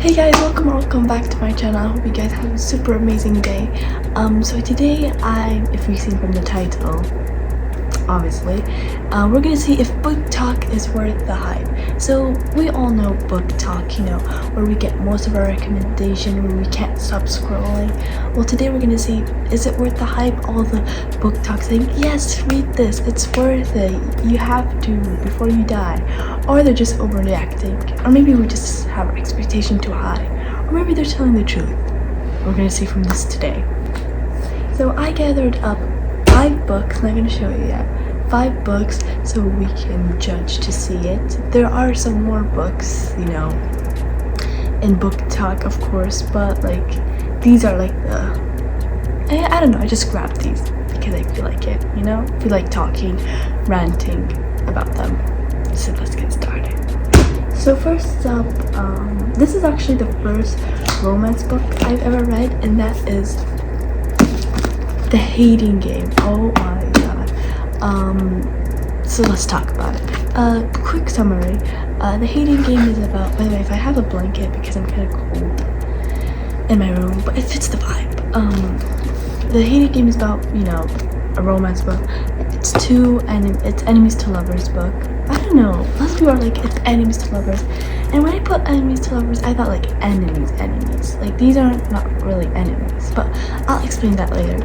Hey guys, welcome back to my channel. I hope you guys have a super amazing day. So today if you've seen from the title, obviously, we're gonna see if BookTok is worth the hype. So we all know BookTok, where we get most of our recommendation, where we can't stop scrolling. Well, today we're gonna see, is it worth the hype? All the BookTok saying, yes, read this, it's worth it, you have to before you die. Or they're just overreacting, or maybe we just have our expectation too high, or maybe they're telling the truth. We're gonna see from this today. So I gathered up 5 books, I'm not gonna show you yet. 5 books so we can judge to see it. There are some more books, in BookTok, of course, but these are I don't know, I just grabbed these because I feel like it, feel like talking, ranting about them. So let's get started. So first up, this is actually the first romance book I've ever read, and that is The Hating Game. Oh my god. So let's talk about it. Quick summary. The Hating Game is about, by the way, if I have a blanket because I'm kind of cold in my room, but it fits the vibe. The Hating Game is about, a romance book. It's it's enemies to lovers book. I don't know. Most people are like, it's enemies to lovers. And when I put enemies to lovers, I thought enemies. These aren't not really enemies, but I'll explain that later.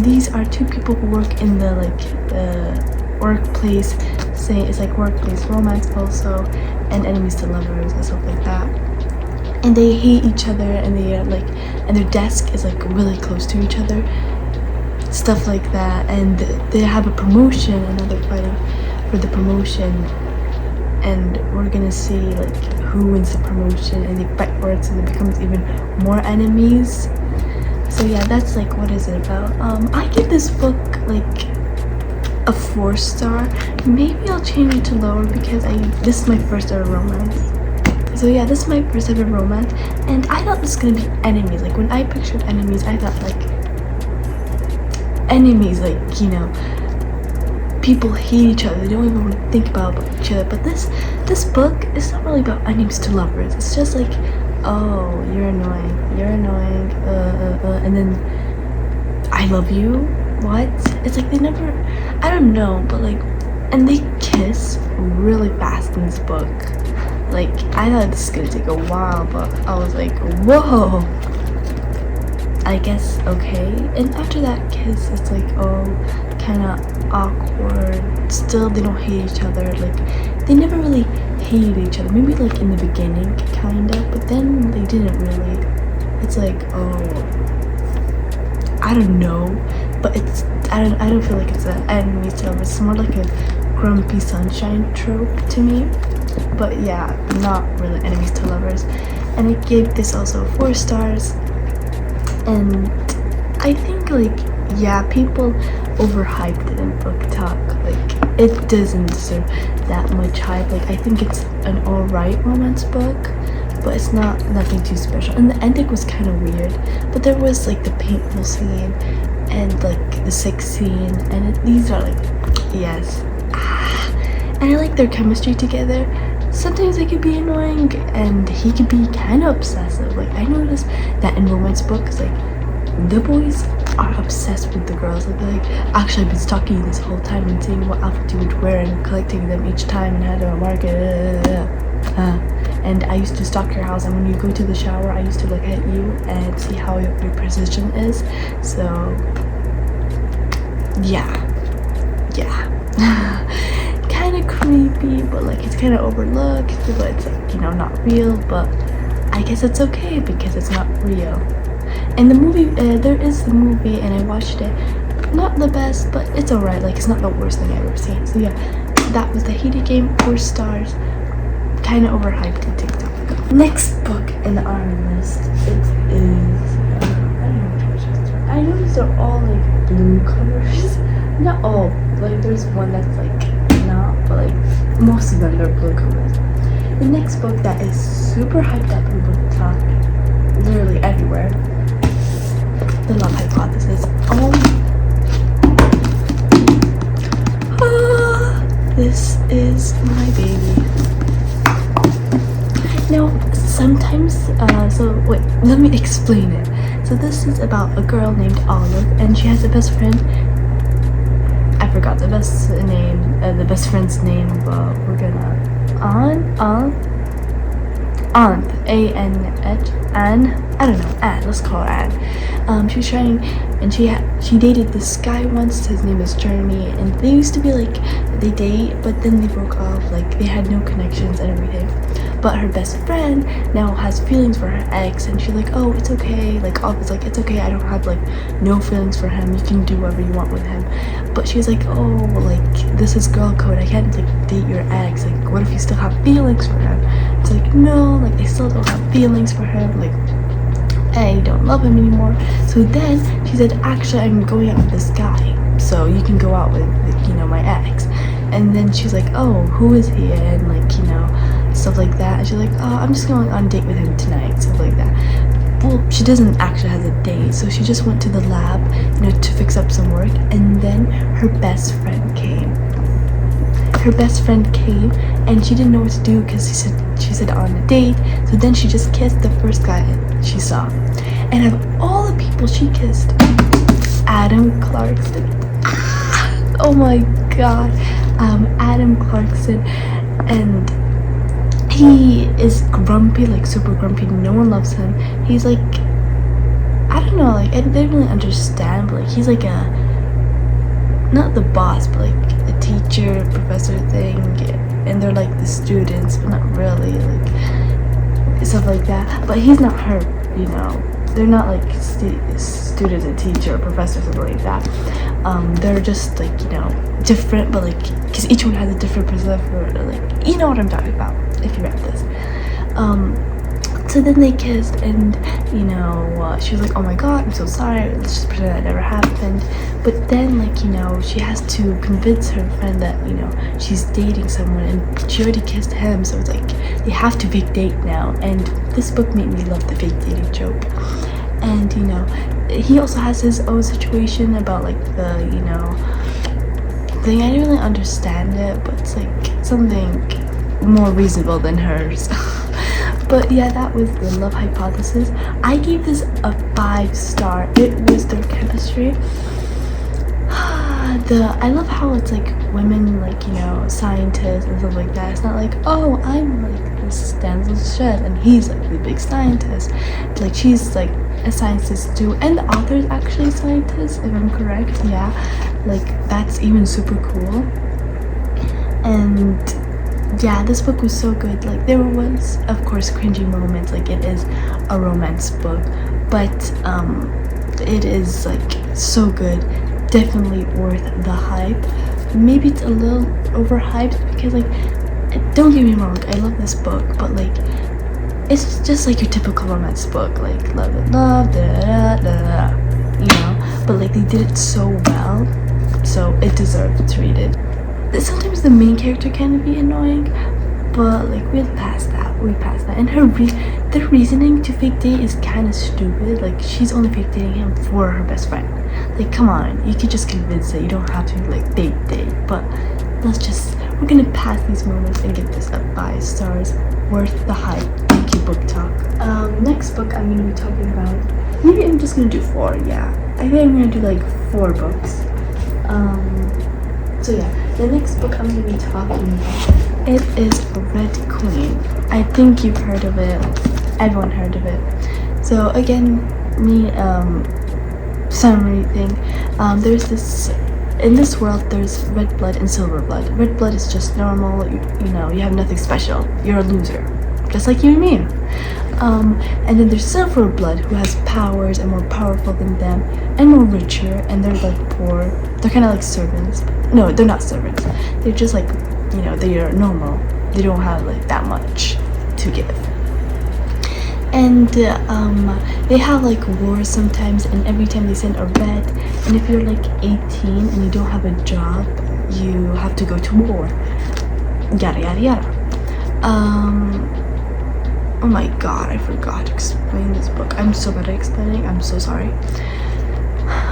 These are 2 people who work in the workplace. Say it's workplace romance also, and enemies to lovers and stuff like that. And they hate each other, and they are and their desk is really close to each other. Stuff like that, and they have a promotion, and they're fighting for the promotion, and we're gonna see who wins the promotion, and they fight for it, so it becomes even more enemies. So yeah, that's what is it about. I give this book a 4-star. Maybe I'll change it to lower because this is my first ever romance. So yeah, this is my first ever romance, and I thought this was gonna be enemies. When I pictured enemies, I thought enemies, people hate each other, they don't even want to think about each other. But this book is not really about enemies to lovers. It's just oh, you're annoying, and then I love you. What? It's they never, I don't know, but and they kiss really fast in this book. I thought this was gonna take a while, but I was whoa, I guess okay. And after that kiss, it's kind of awkward. Still, they don't hate each other. They never really hated each other. Maybe in the beginning, kind of, but then they didn't really. It's oh, I don't know, but I don't feel like it's an enemies to lovers. It's more a grumpy sunshine trope to me. But yeah, not really enemies to lovers. And I gave this also 4 stars. And I think yeah, people overhyped it in BookTok. It doesn't deserve that much hype. I think it's an alright romance book, but it's nothing too special. And the ending was kind of weird, but there was the paintball scene and the sex scene, and these are yes. And I like their chemistry together. Sometimes they could be annoying, and he could be kind of obsessive. I noticed that in romance books, the boys are obsessed with the girls. Actually, I've been stalking you this whole time and seeing what outfit you would wear and collecting them each time and how to mark it. And I used to stalk your house, and when you go to the shower, I used to look at you and see how your position is. So yeah. Kind of creepy, but it's kind of overlooked, but it's not real. But I guess it's okay because it's not real. And the movie, there is the movie, and I watched it. Not the best, but it's alright. It's not the worst thing I've ever seen. So yeah, that was The Hating Game, 4 stars. Kind of overhyped in TikTok. Next book in the army list, it is. I know these are all blue covers. Not all. There's one that's not, but most of them are blue covers. The next book that is super hyped up in BookTok, literally everywhere, The Love Hypothesis. This is my baby. Now, sometimes, so wait, let me explain it. So this is about a girl named Olive, and she has a best friend. I forgot the best friend's name, but we're gonna Aunt, A-N-H, Anne. I don't know, Anne. Let's call her Anne. She was trying, and she dated this guy once. His name is Jeremy, and they used to be like they date, but then they broke off. Like they had no connections and everything. But her best friend now has feelings for her ex, and she's like, oh, it's okay. Like Olive's like, it's okay. I don't have like no feelings for him. You can do whatever you want with him. But she's like, oh, like this is girl code. I can't like date your ex. Like what if you still have feelings for him? It's like no, like I still don't have feelings for him. Like I don't love him anymore. So then she said, actually, I'm going out with this guy, so you can go out with my ex. And then she's like, oh, who is he? And like stuff like that. And she's like, oh, I'm just going on a date with him tonight, stuff like that. Well, she doesn't actually have a date, so she just went to the lab, to fix up some work. And then her best friend came. And she didn't know what to do because she said on a date. So then she just kissed the first guy she saw. And of all the people she kissed, Adam Clarkson. Oh my god. Adam Clarkson. And he is grumpy, like super grumpy. No one loves him. He's like, I don't know, like I didn't really understand, but like he's like not the boss, but like a teacher, professor thing, and they're like the students, but not really, like stuff like that. But he's not her, they're not like students and teacher or professor, something like that. They're just like different, but like because each one has a different perspective, like you know what I'm talking about if you read this. So then they kissed, and she was like, oh my god, I'm so sorry, let's just pretend that never happened. But then like she has to convince her friend that she's dating someone, and she already kissed him, so it's like they have to fake date now. And this book made me love the fake dating trope. And he also has his own situation about like the thing. I didn't really understand it, but it's like something more reasonable than hers. But yeah, that was the Love Hypothesis. I gave this a 5-star. It was their chemistry. I love how it's like women, like scientists and stuff like that. It's not like, oh, I'm like this Stanzel Shed and he's like the big scientist. Like she's like a scientist too, and the author is actually a scientist, if I'm correct. Yeah, like that's even super cool. And yeah, this book was so good. Like there was of course cringy moments, like it is a romance book, but it is like so good, definitely worth the hype. Maybe it's a little overhyped because like, don't get me wrong, I love this book, but like it's just like your typical romance book, like love and love, da da da da, but like they did it so well, so it deserved to read it. Sometimes the main character can be annoying, but like we're past that. And the reasoning to fake date is kind of stupid. Like she's only fake dating him for her best friend. Like come on, you could just convince it. You don't have to like fake date. But we're gonna pass these moments and give this a 5 stars. Worth the hype. Thank you, Book Talk. Next book I'm gonna be talking about. Maybe I'm just gonna do 4. Yeah, I think I'm gonna do like 4 books. So yeah, the next book I'm going to be talking about, it is Red Queen. I think you've heard of it. Everyone heard of it. So again, summary thing. There's this, in this world, there's red blood and silver blood. Red blood is just normal, you have nothing special. You're a loser. Just like you and me. And then there's silver blood who has powers and more powerful than them and more richer, and they're like poor. They're kind of like servants. No, they're not servants. They're just like, they are normal. They don't have like that much to give. And they have like wars sometimes, and every time they send a red, and if you're like 18 and you don't have a job, you have to go to war. Yada yada yada. Oh my god, I forgot to explain this book. I'm so bad at explaining, I'm so sorry.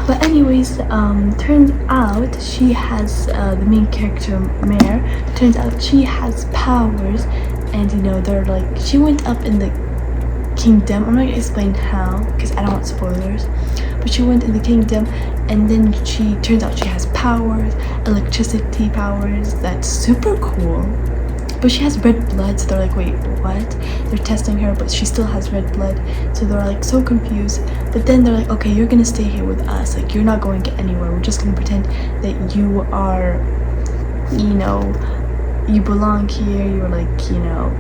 But anyways, turns out she has, the main character, Mare, turns out she has powers, and they're like, she went up in the kingdom. I'm not gonna explain how because I don't want spoilers, but she went in the kingdom, and then she turns out she has powers, electricity powers. That's super cool. But she has red blood, so they're like, wait, what? They're testing her, but she still has red blood, so they're like so confused. But then they're like, okay, you're gonna stay here with us, like you're not going anywhere, we're just gonna pretend that you are, you know, you belong here, you're like, you know,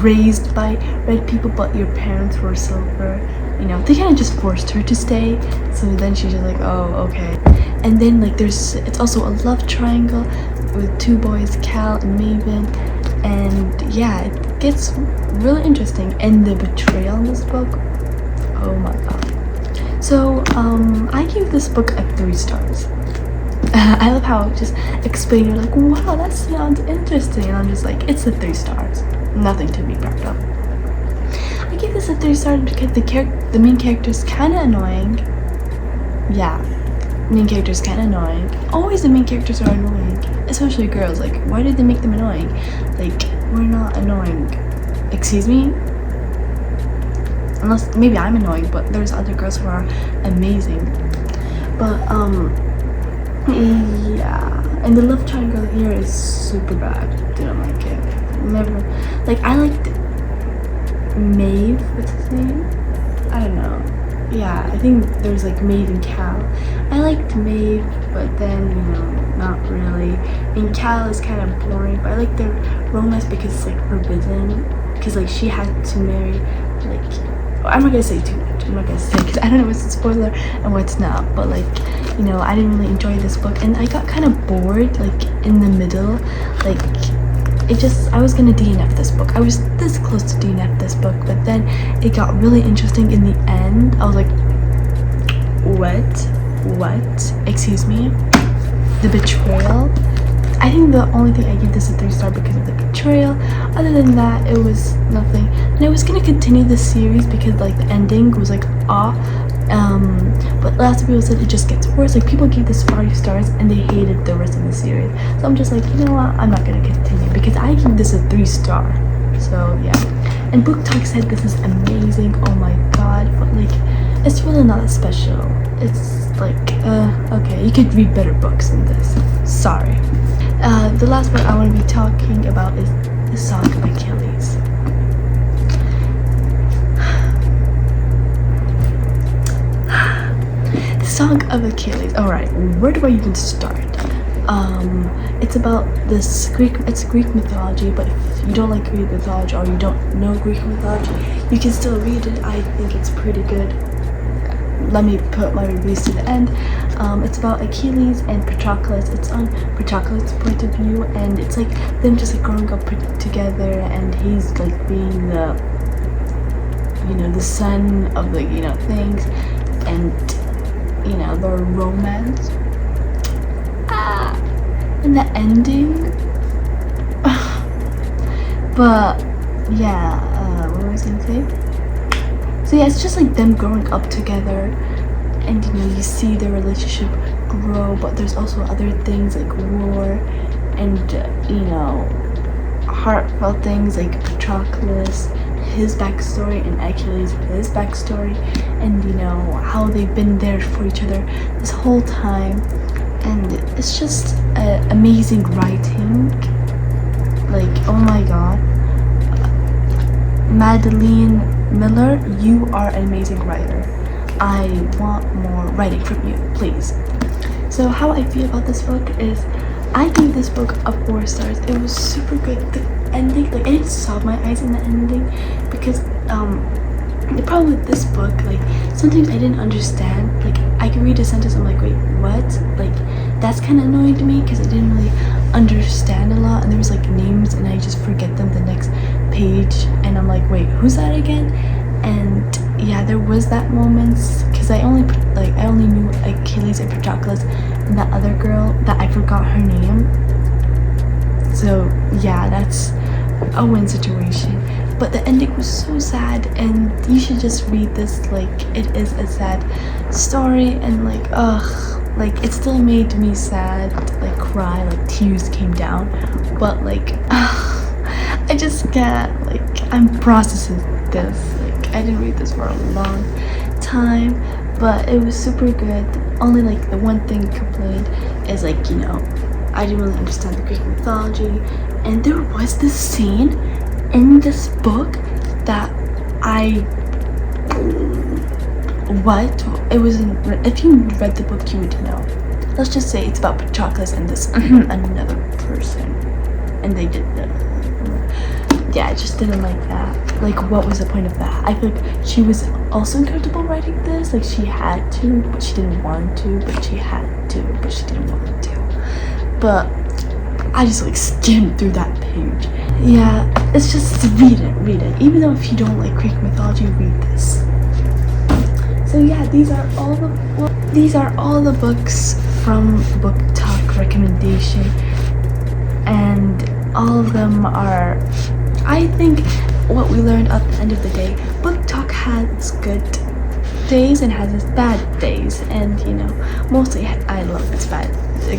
raised by red people, but your parents were silver. You know, they kind of just forced her to stay, so then she's just like, oh, okay. And then like it's also a love triangle with two boys, Cal and Maven, and yeah, it gets really interesting. And the betrayal in this book, oh my god. So I give this book a 3 stars. I love how it just explain, you're like, wow, that sounds interesting, and I'm just like, it's a 3 stars, nothing to be proud of. I give this a 3 stars because the main character is kind of annoying. Yeah, main character is kind of annoying. Always the main characters are annoying, especially girls. Like, why did they make them annoying? Like, we're not annoying. Excuse me? Unless maybe I'm annoying, but there's other girls who are amazing. But yeah, and the love triangle here is super bad. Didn't like it. Never. Like, I liked Maeve. What's his name? I don't know. Yeah, I think there's like Maeve and Cal. I liked Maeve, but then, you know, not really. And Cal is kind of boring, but I like their romance because it's like forbidden. Because like she had to marry, like, I'm not gonna say too much. I'm not gonna say because I don't know what's a spoiler and what's not. But like, you know, I didn't really enjoy this book, and I got kind of bored like in the middle. Like, I was gonna DNF this book. I was this close to DNF this book, but then it got really interesting in the end. I was like, what? Excuse me? The betrayal? I think the only thing I give this a 3 star because of the betrayal. Other than that, it was nothing. And I was gonna continue the series because like the ending was like but lots of people said it just gets worse. Like, people gave this 5 stars and they hated the rest of the series. So I'm just like, you know what? I'm not gonna continue because I give this a 3 star. So yeah. And Book Talk said this is amazing. Oh my god. But like, it's really not that special. It's like, okay, you could read better books than this. Sorry. The last book I want to be talking about is The Song of Achilles. The Song of Achilles. Alright, where do I even start? It's about this it's Greek mythology, but if you don't like Greek mythology or you don't know Greek mythology, you can still read it. I think it's pretty good. Let me put my reviews to the end. It's about Achilles and Patroclus. It's on Patroclus' point of view, and it's like them just like growing up together, and he's like being the, you know, the son of the, you know, things, and, you know, their romance. And the ending. But yeah, what was I gonna say? So yeah, it's just like them growing up together, and you know, you see their relationship grow, but there's also other things like war and you know, heartfelt things like Patroclus, his backstory, and Achilles, his backstory, and you know, how they've been there for each other this whole time. And it's just amazing writing. Like, oh my god, Madeline Miller, you are an amazing writer. I want more writing from you, please. So how I feel about this book is, I gave this book a 4 stars. It was super good. The ending, like, I didn't sob my eyes in the ending because the problem with this book, like, sometimes I didn't understand. Like, I could read a sentence, I'm like, wait, what? Like, that's kind of annoying to me because I didn't really understand a lot, and there was like names and I just forget them the next page, and I'm like, wait, who's that again? And yeah, there was that moments because I only knew Achilles and Patroclus and that other girl that I forgot her name. So yeah, that's a win situation. But the ending was so sad, and you should just read this. Like, it is a sad story, and like, like, it still made me sad, like cry, like tears came down. But like, I just can't, like, I'm processing this. Like, I didn't read this for a long time, but it was super good. Only like the one thing complained is like, you know, I didn't really understand the Greek mythology, and there was this scene in this book that it was in, if you read the book you would know. Let's just say it's about Patroclus and this another person, and they did yeah, I just didn't like that. Like, what was the point of that? I feel like she was also uncomfortable writing this. Like, she had to, but she didn't want to, but she had to, but she didn't want to. But I just like skimmed through that page. Yeah, it's just read it. Even though if you don't like Greek mythology, read this. So yeah, these are all the books from Book Talk recommendation, and all of them are, I think, what we learned at the end of the day. Book Talk has its good days and has its bad days, and you know, mostly I love its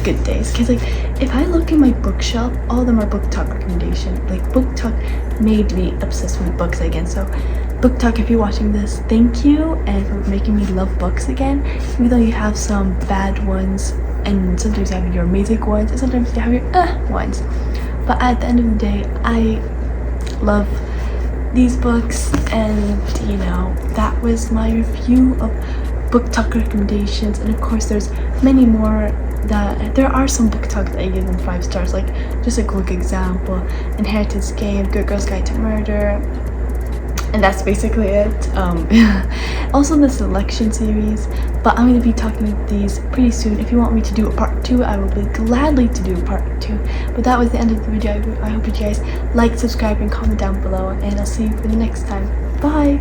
good days, because like if I look in my bookshelf, all of them are Book Talk recommendation. Like, Book Talk made me obsessed with books again. So Book Talk, if you're watching this, thank you, and for making me love books again, even though you have some bad ones, and sometimes you have your amazing ones, and sometimes you have your ones. But at the end of the day, I love these books, and you know, that was my review of Book Talk recommendations. And of course there's many more. That there are some Book Talk that I give them 5 stars, like just a quick example: Inheritance Game, Good Girl's Guide to Murder, and that's basically it. Also the Selection series, but I'm going to be talking about these pretty soon. If you want me to do a part 2, I will be gladly to do a part 2. But that was the end of the video. I hope you guys like, subscribe, and comment down below, and I'll see you for the next time. Bye!